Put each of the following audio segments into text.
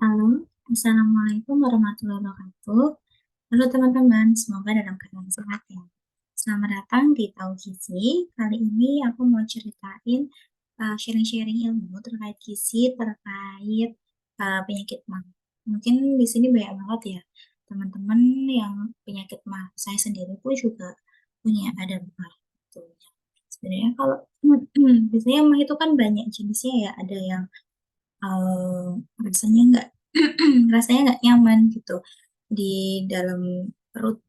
Halo, Assalamualaikum warahmatullahi wabarakatuh. Halo teman-teman, semoga dalam keadaan sehat ya. Selamat datang di Tahu Gizi. Kali ini aku mau ceritain sharing-sharing ilmu terkait gizi, terkait penyakit MAA. Mungkin di sini banyak banget ya teman-teman yang penyakit MAA. Saya sendiri pun juga punya ada MAA. Gitu. Sebenarnya kalau biasanya MAA itu kan banyak jenisnya ya. Ada yang rasanya nggak rasanya nggak nyaman gitu di dalam perut,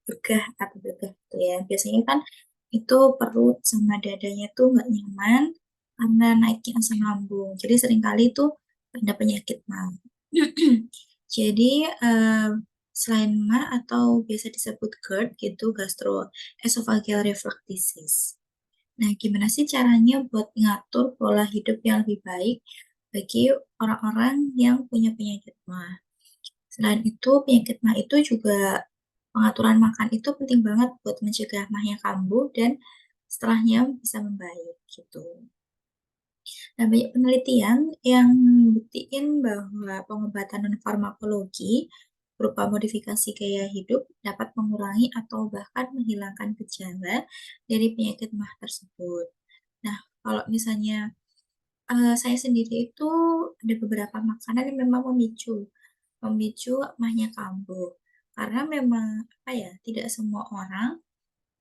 begah atau begah gitu ya. Biasanya kan itu perut sama dadanya tuh nggak nyaman karena naiknya asam lambung. Jadi seringkali itu ada penyakit MAA. Jadi selain MAA atau biasa disebut GERD gitu, gastroesophageal reflux disease. Nah, gimana sih caranya buat ngatur pola hidup yang lebih baik bagi orang-orang yang punya penyakit MAA? Selain itu, penyakit MAA itu juga pengaturan makan itu penting banget buat mencegah MAA-nya kambuh dan setelahnya bisa membaik gitu. Nah, banyak penelitian yang buktiin bahwa pengobatan non-farmakologi berupa modifikasi gaya hidup dapat mengurangi atau bahkan menghilangkan gejala dari penyakit MAA tersebut. Nah, kalau misalnya saya sendiri itu ada beberapa makanan yang memang memicu MAA-nya kambuh. Karena memang apa ya, tidak semua orang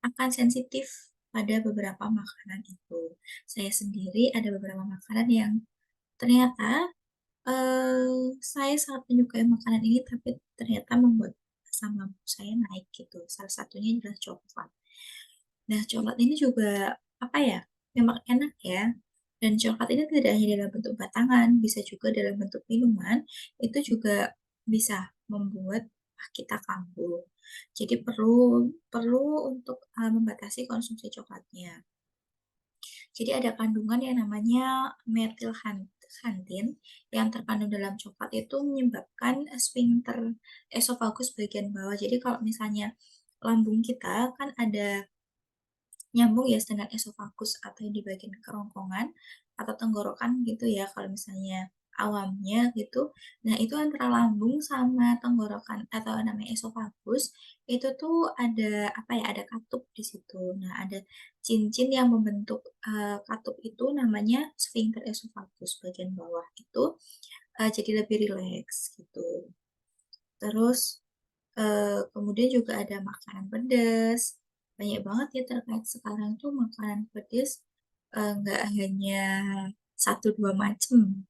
akan sensitif pada beberapa makanan itu. Saya sendiri ada beberapa makanan yang ternyata saya sangat menyukai makanan ini, tapi ternyata membuat asam lambung saya naik gitu. Salah satunya adalah coklat. Nah, coklat ini juga apa ya? Memang enak ya. Dan coklat ini tidak hanya dalam bentuk batangan, bisa juga dalam bentuk minuman. Itu juga bisa membuat kita kambuh. Jadi perlu perlu untuk membatasi konsumsi coklatnya. Jadi ada kandungan yang namanya metilxanthin yang terkandung dalam coklat itu menyebabkan sphincter esofagus bagian bawah. Jadi kalau misalnya lambung kita kan ada nyambung ya dengan esofagus atau yang di bagian kerongkongan atau tenggorokan gitu ya kalau misalnya awamnya gitu. Nah, itu antara lambung sama tenggorokan atau namanya esofagus itu tuh ada apa ya, ada katup di situ. Nah, ada cincin yang membentuk katup itu namanya sphincter esofagus bagian bawah itu jadi lebih rileks gitu. Terus kemudian juga ada makanan pedas. Banyak banget ya terkait sekarang tuh makanan pedas nggak hanya satu dua macam,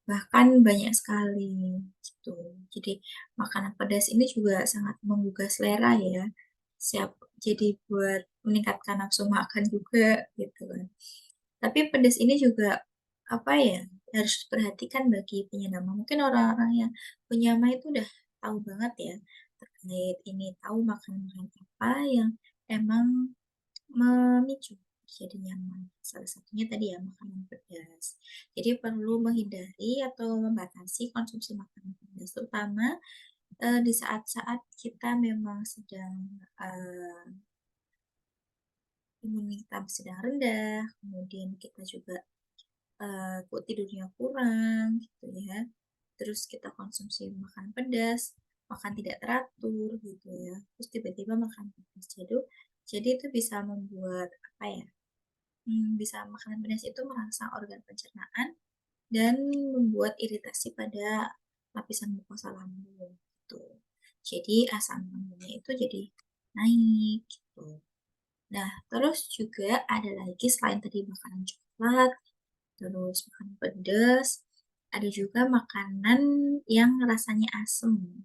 bahkan banyak sekali gitu. Jadi makanan pedas ini juga sangat menggugah selera ya. Siap jadi buat meningkatkan nafsu makan juga gitu kan. Tapi pedas ini juga apa ya, harus diperhatikan bagi penyandang MA. Mungkin orang-orang yang punya MA itu udah tahu banget ya terkait ini, tahu makanan-makanan apa yang emang memicu terjadinya MA. Salah satunya tadi ya makanan pedas. Jadi perlu menghindari atau membatasi konsumsi makanan pedas, terutama di saat-saat kita memang sedang imunitas sedang rendah, kemudian kita juga tidurnya kurang gitu ya. Terus kita konsumsi makan pedas, makan tidak teratur gitu ya. Terus tiba-tiba makan pedas. Jadi itu bisa membuat apa ya? Bisa makanan pedas itu merangsang organ pencernaan dan membuat iritasi pada lapisan mukosa lambung gitu. Jadi asam lambungnya itu jadi naik gitu. Nah, terus juga ada lagi selain tadi makanan coklat, terus makanan pedas, ada juga makanan yang rasanya asam.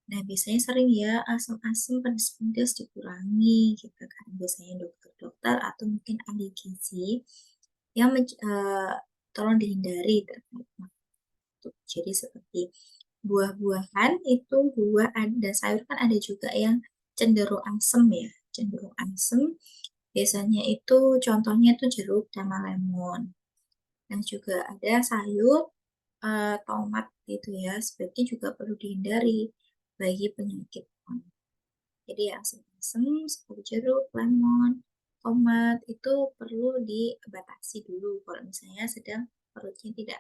Nah, biasanya sering ya asam-asam, pedas-pedas dikurangi gitu kan. Biasanya dokter-dokter atau mungkin ahli gizi yang tolong dihindari terkait makanan itu. Jadi seperti buah-buahan itu buah dan sayur kan ada juga yang cenderung asam ya, cenderung asam. Biasanya itu contohnya tuh jeruk sama lemon. Dan juga ada sayur tomat gitu ya, sebaiknya juga perlu dihindari bagi penyakit MA. Jadi yang asam-asam seperti jeruk, lemon, tomat itu perlu dibatasi dulu kalau misalnya sedang perutnya tidak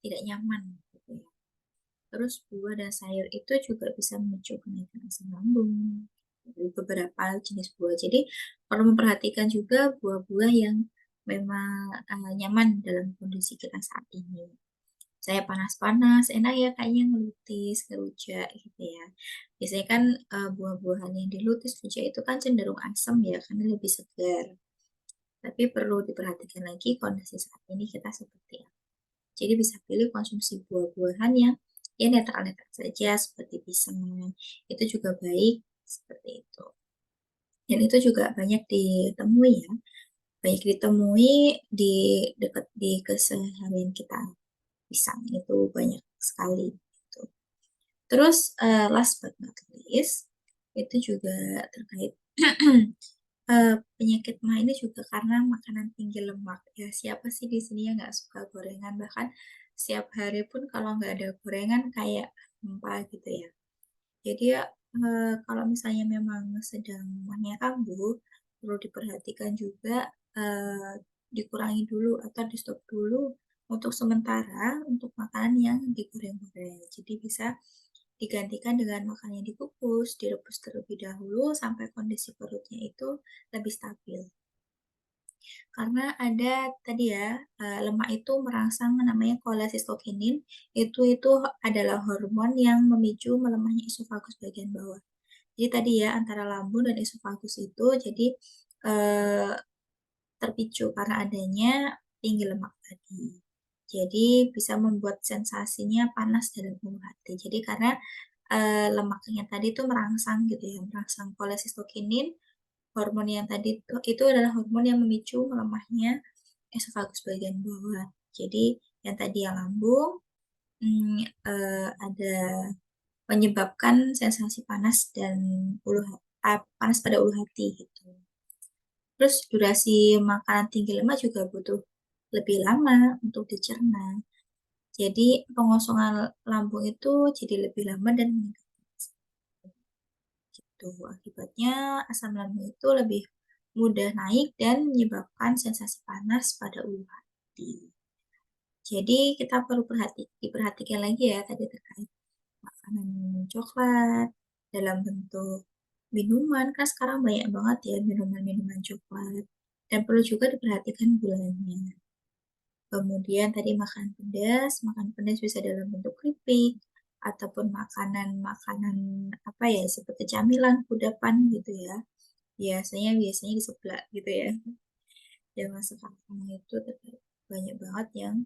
tidak nyaman gitu ya. Terus buah dan sayur itu juga bisa memicu kenaikan asam lambung. Ada beberapa jenis buah. Jadi perlu memperhatikan juga buah-buah yang memang nyaman dalam kondisi kita saat ini. Saya panas-panas, enak ya kayaknya ngelutis, ngerujak gitu ya. Biasanya kan buah-buahan yang dilutis, rujak itu kan cenderung asam ya, karena lebih segar. Tapi perlu diperhatikan lagi kondisi saat ini kita seperti apa. Jadi bisa pilih konsumsi buah-buahan yang ya netral-netral saja seperti pisang. Itu juga baik seperti itu. Dan itu juga banyak ditemui ya. Banyak ditemui di dekat di keseharian kita. Pisang itu banyak sekali gitu. Terus last but not least itu juga terkait penyakit mah ini juga karena makanan tinggi lemak. Ya siapa sih di sini yang nggak suka gorengan? Bahkan setiap hari pun kalau nggak ada gorengan kayak hampa gitu ya. Jadi ya kalau misalnya memang sedang mahnya kambuh, perlu diperhatikan juga dikurangi dulu atau di stop dulu untuk sementara untuk makanan yang digoreng-goreng. Jadi bisa digantikan dengan makanan yang dikukus, direbus terlebih dahulu sampai kondisi perutnya itu lebih stabil. Karena ada tadi ya, lemak itu merangsang namanya kolesistokinin, itu adalah hormon yang memicu melemahnya esofagus bagian bawah. Jadi tadi ya, antara lambung dan esofagus itu jadi, eee, terpicu karena adanya tinggi lemak tadi. Jadi bisa membuat sensasinya panas dalam ulu hati. Jadi karena, lemaknya tadi itu merangsang gitu ya, merangsang kolesistokinin, hormon yang tadi itu adalah hormon yang memicu melemahnya esofagus bagian bawah. Jadi yang tadi yang lambung, ada menyebabkan sensasi panas dan panas pada ulu hati gitu. Terus durasi makanan tinggi lemak juga butuh lebih lama untuk dicerna. Jadi pengosongan lambung itu jadi lebih lama dan meningkat gitu. Akibatnya asam lambung itu lebih mudah naik dan menyebabkan sensasi panas pada ulu hati. Jadi kita perlu diperhatikan lagi ya tadi terkait makanan coklat dalam bentuk minuman, kan sekarang banyak banget ya minuman-minuman coklat dan perlu juga diperhatikan gulanya. Kemudian tadi makan pedas bisa dalam bentuk keripik ataupun makanan-makanan apa ya, seperti camilan, kudapan gitu ya. Biasanya biasanya di sebelah gitu ya. Zaman sekarang itu banyak banget yang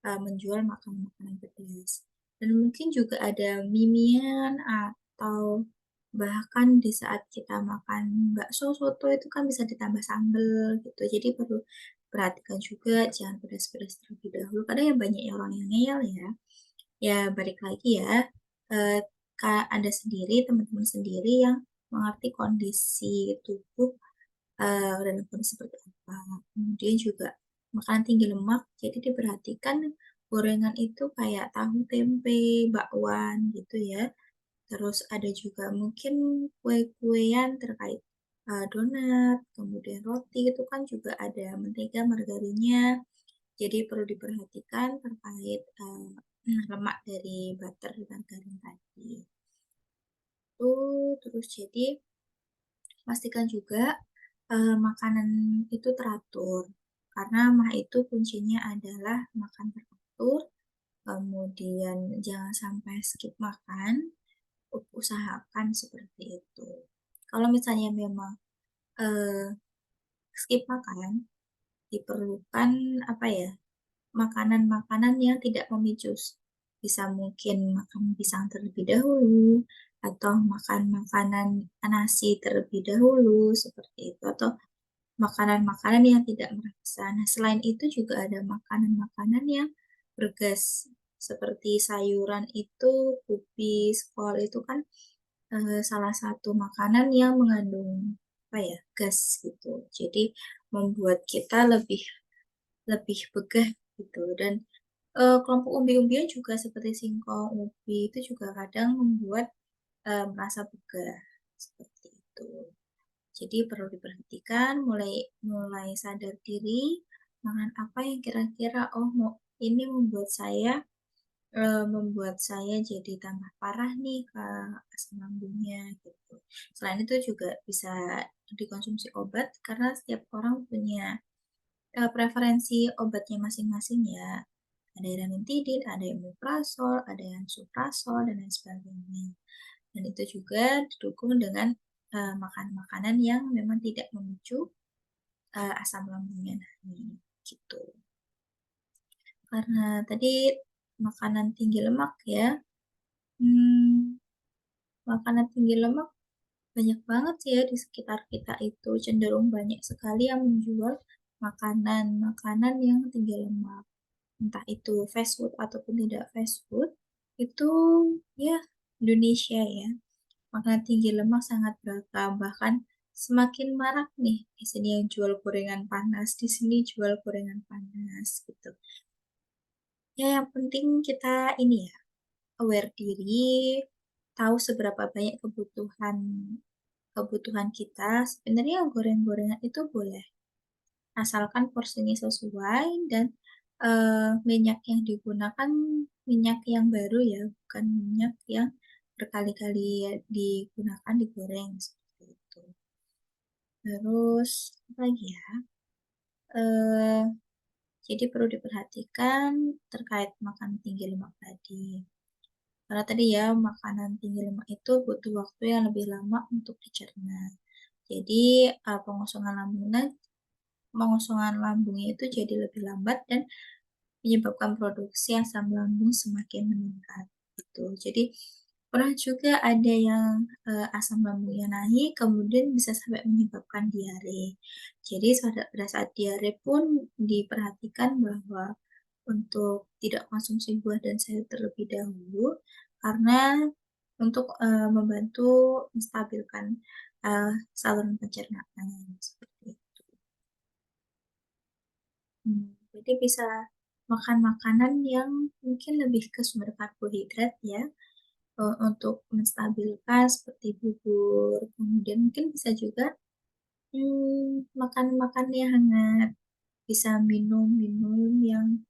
menjual makanan-makanan pedas. Dan mungkin juga ada mie-mian atau bahkan di saat kita makan bakso, soto itu kan bisa ditambah sambel gitu. Jadi perlu perhatikan juga jangan pedas-pedas terlebih dahulu. Kadang yang banyak orang yang ngeyel ya. Ya balik lagi ya, eee, Anda sendiri, teman-teman sendiri yang mengerti kondisi tubuh dalam kondisi seperti apa. Kemudian juga makanan tinggi lemak, jadi diperhatikan gorengan itu kayak tahu, tempe, bakwan gitu ya. Terus ada juga mungkin kue-kuean terkait, donat, kemudian roti itu kan juga ada mentega, margarinnya. Jadi perlu diperhatikan terkait, lemak dari butter, margarin tadi. Terus jadi pastikan juga, makanan itu teratur, karena MAH itu kuncinya adalah makan teratur, kemudian jangan sampai skip makan, usahakan seperti itu. Kalau misalnya memang, eee, skip makan, diperlukan apa ya, makanan-makanan yang tidak memicu, bisa mungkin makan pisang terlebih dahulu, atau makan makanan nasi terlebih dahulu, seperti itu, atau makanan-makanan yang tidak meraksa. Nah, selain itu juga ada makanan-makanan yang bergas, seperti sayuran itu, kubis, kol itu kan, salah satu makanan yang mengandung, apa ya, gas gitu. Jadi membuat kita lebih lebih begah gitu dan, kelompok umbi-umbian juga seperti singkong, ubi itu juga kadang membuat, merasa begah, seperti itu. Jadi perlu diperhatikan mulai mulai sadar diri, makan apa yang kira-kira, "Oh ini membuat saya membuat saya jadi tambah parah nih, Kak, asam lambungnya gitu. Selain itu juga bisa dikonsumsi obat karena setiap orang punya, preferensi obatnya masing-masing ya. Ada yang ranitidin, ada yang omeprazol, ada yang suprazol, dan lain sebagainya. Dan itu juga didukung dengan, makanan-makanan yang memang tidak memicu, asam lambungnya naik, gitu. Karena tadi makanan tinggi lemak ya, mmm, makanan tinggi lemak banyak banget sih ya di sekitar kita itu, cenderung banyak sekali yang menjual makanan-makanan yang tinggi lemak. Entah itu fast food ataupun tidak fast food, itu ya Indonesia ya, makanan tinggi lemak sangat beragam, bahkan semakin marak nih, di sini yang jual gorengan panas, di sini jual gorengan panas, gitu. Ya yang penting kita ini ya, aware diri, tahu seberapa banyak kebutuhan kebutuhan kita, sebenarnya goreng-gorengan itu boleh, asalkan porsinya sesuai dan, minyak yang digunakan minyak yang baru ya, bukan minyak yang berkali-kali digunakan digoreng, seperti itu. Terus apalagi ya, eee, jadi perlu diperhatikan terkait makan tinggi lemak tadi. Karena tadi ya, makanan tinggi lemak itu butuh waktu yang lebih lama untuk dicerna. Jadi, pengosongan lambungnya itu jadi lebih lambat dan menyebabkan produksi asam lambung semakin meningkat, gitu. Jadi, pernah juga ada yang, asam lambungnya naik, kemudian bisa sampai menyebabkan diare. Jadi pada saat diare pun diperhatikan bahwa untuk tidak konsumsi buah dan sayur terlebih dahulu, karena untuk, membantu menstabilkan, saluran pencernaan, seperti itu. Jadi bisa makan makanan yang mungkin lebih ke sumber karbohidrat ya, untuk menstabilkan seperti bubur, kemudian mungkin bisa juga, makan yang hangat, bisa minum-minum yang,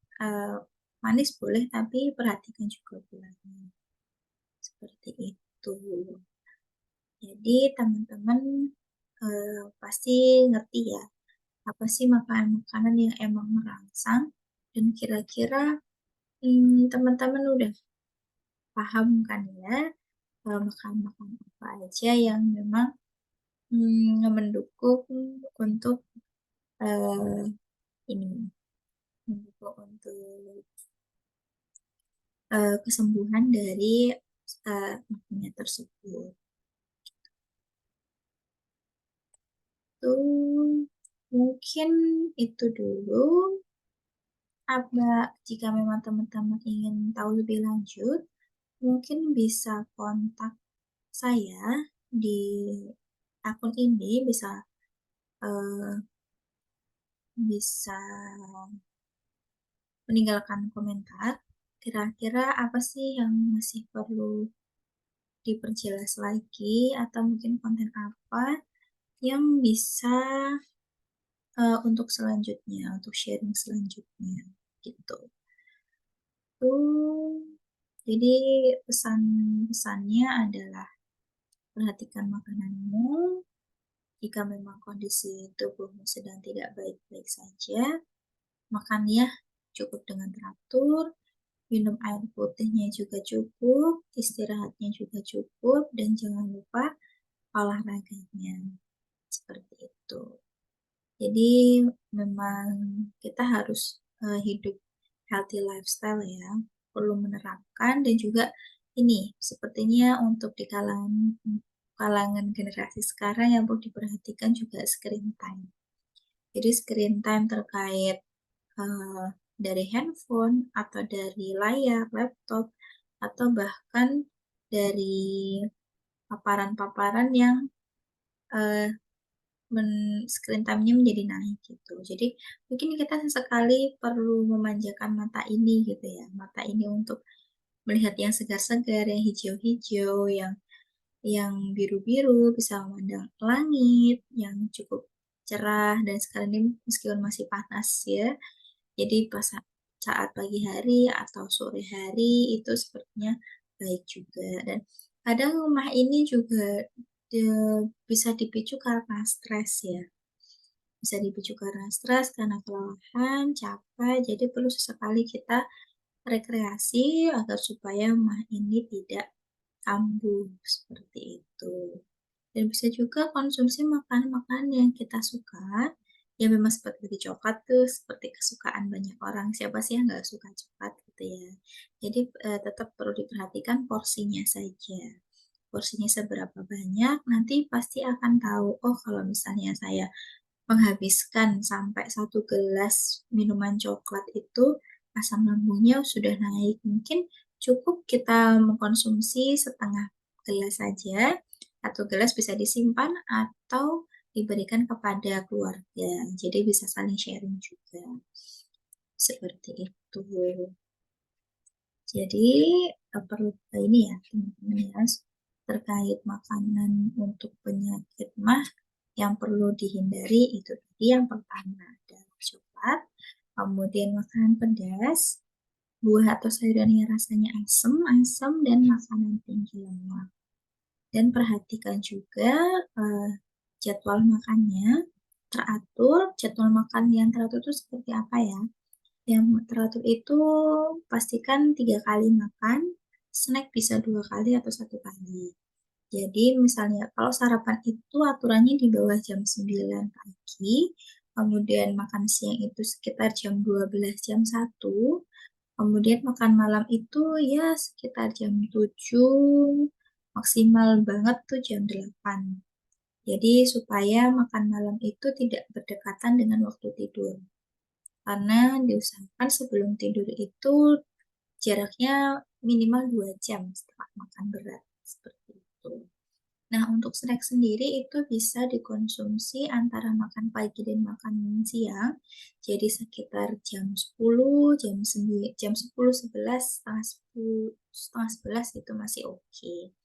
manis boleh tapi perhatikan juga gulanya, seperti itu. Jadi teman-teman, pasti ngerti ya, apa sih makanan-makanan yang emang merangsang dan kira-kira teman-teman udah paham kan ya, makan-makan apa aja yang memang, mendukung untuk, eee, ini, mendukung untuk, kesembuhan dari, penyakit tersebut. Itu mungkin itu dulu, jika memang teman-teman ingin tahu lebih lanjut, mungkin bisa kontak saya di akun ini, eee, bisa meninggalkan komentar, kira-kira apa sih yang masih perlu diperjelas lagi atau mungkin konten apa yang bisa, untuk selanjutnya, untuk sharing selanjutnya, gitu. Tuh, jadi pesan-pesannya adalah perhatikan makananmu, jika memang kondisi tubuhmu sedang tidak baik-baik saja, makan ya cukup dengan teratur, minum air putihnya juga cukup, istirahatnya juga cukup, dan jangan lupa olahraganya, seperti itu. Jadi memang kita harus, hidup healthy lifestyle ya, perlu menerapkan dan juga ini, sepertinya untuk di kalangan generasi sekarang yang perlu diperhatikan juga screen time. Jadi screen time terkait, dari handphone atau dari layar laptop atau bahkan dari paparan-paparan yang, eee, screen time-nya menjadi naik gitu. Jadi mungkin kita sesekali perlu memanjakan mata ini gitu ya, mata ini untuk melihat yang segar-segar, yang hijau-hijau, yang biru-biru, bisa memandang langit yang cukup cerah dan sekarang ini meskipun masih panas ya, jadi pas saat pagi hari atau sore hari itu sepertinya baik juga. Dan kadang rumah ini juga, bisa dipicu karena stres ya, bisa dipicu karena stres, karena kelelahan, capek, jadi perlu sesekali kita rekreasi agar supaya rumah ini tidak kambuh, seperti itu. Dan bisa juga konsumsi makanan-makanan yang kita suka, ya memang seperti coklat tuh seperti kesukaan banyak orang, siapa sih yang nggak suka coklat gitu ya. Jadi, tetap perlu diperhatikan porsinya saja. Porsinya seberapa banyak, nanti pasti akan tahu, oh kalau misalnya saya menghabiskan sampai 1 gelas minuman coklat itu, asam lambungnya sudah naik. Mungkin cukup kita mengkonsumsi setengah gelas saja, 1 gelas bisa disimpan atau diberikan kepada keluarga. Jadi bisa saling sharing juga, seperti itu. Jadi, perlu ini ya, teman-teman ya, terkait makanan untuk penyakit mah yang perlu dihindari itu tadi yang pertama adalah coklat, kemudian makanan pedas, buah atau sayuran yang rasanya asam asam, dan makanan tinggi lemak. Dan perhatikan juga, jadwal makannya teratur, jadwal makan yang teratur itu seperti apa ya? Yang teratur itu pastikan 3 kali makan, snack bisa 2 kali atau 1 kali. Jadi misalnya kalau sarapan itu aturannya di bawah jam 9 pagi, kemudian makan siang itu sekitar jam 12, jam 1, kemudian makan malam itu ya sekitar jam 7, maksimal banget tuh jam 8. Jadi supaya makan malam itu tidak berdekatan dengan waktu tidur. Karena diusahakan sebelum tidur itu jaraknya minimal 2 jam setelah makan berat, seperti itu. Nah, untuk snack sendiri itu bisa dikonsumsi antara makan pagi dan makan siang, jadi sekitar jam 10, jam 10, 11, setengah 11 itu masih oke.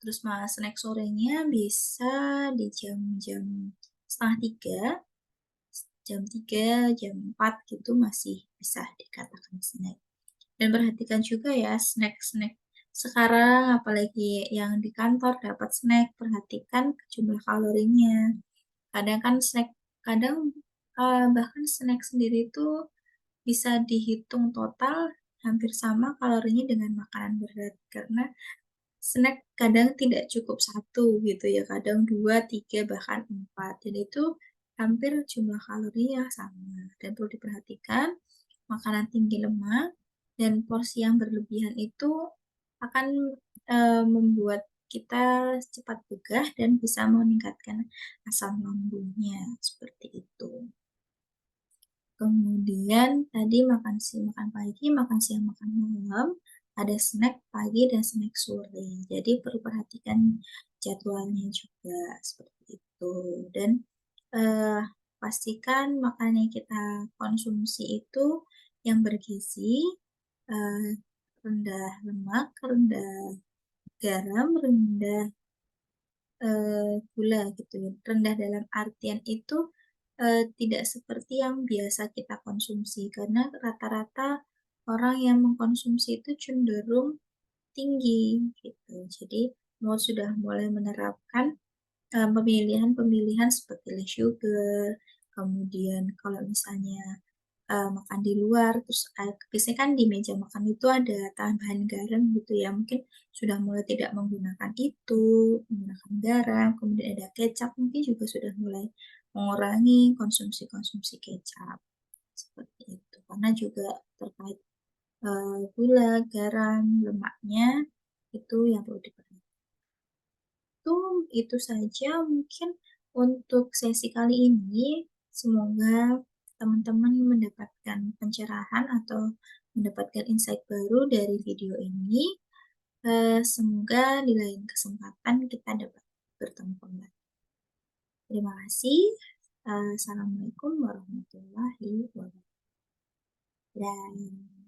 Terus snack sorenya bisa di jam-jam setengah 3, jam 4 gitu masih bisa dikatakan snack. Dan perhatikan juga ya snack-snack sekarang, apalagi yang di kantor dapat snack, perhatikan jumlah kalorinya. Kadang kan snack kadang, bahkan snack sendiri itu bisa dihitung total hampir sama kalorinya dengan makanan berat, karena snack kadang tidak cukup satu gitu ya, kadang 2, 3, bahkan 4, dan itu hampir jumlah kalorinya sama. Dan perlu diperhatikan, makanan tinggi lemak dan porsi yang berlebihan itu akan, membuat kita cepat begah dan bisa meningkatkan asam lambungnya, seperti itu. Kemudian tadi makan pagi, makan siang, makan malam, ada snack pagi dan snack sore. Jadi perlu perhatikan jadwalnya juga, seperti itu. Dan, eee, pastikan makanan yang kita konsumsi itu yang bergizi, eee, rendah lemak, rendah garam, rendah gula gitu ya, rendah dalam artian itu, tidak seperti yang biasa kita konsumsi, karena rata-rata orang yang mengkonsumsi itu cenderung tinggi gitu. Jadi sudah mulai menerapkan, pemilihan-pemilihan seperti less sugar, kemudian kalau misalnya makan di luar, terus, biasanya kan di meja makan itu ada tambahan garam gitu ya, mungkin sudah mulai tidak menggunakan itu, menggunakan garam, kemudian ada kecap, mungkin juga sudah mulai mengurangi konsumsi-konsumsi kecap, seperti itu. Karena juga terkait, gula, garam, lemaknya, itu yang perlu diperhatikan. Itu saja mungkin untuk sesi kali ini. Semoga teman-teman mendapatkan pencerahan atau mendapatkan insight baru dari video ini. Semoga di lain kesempatan kita dapat bertemu kembali. Terima kasih. Assalamualaikum warahmatullahi wabarakatuh.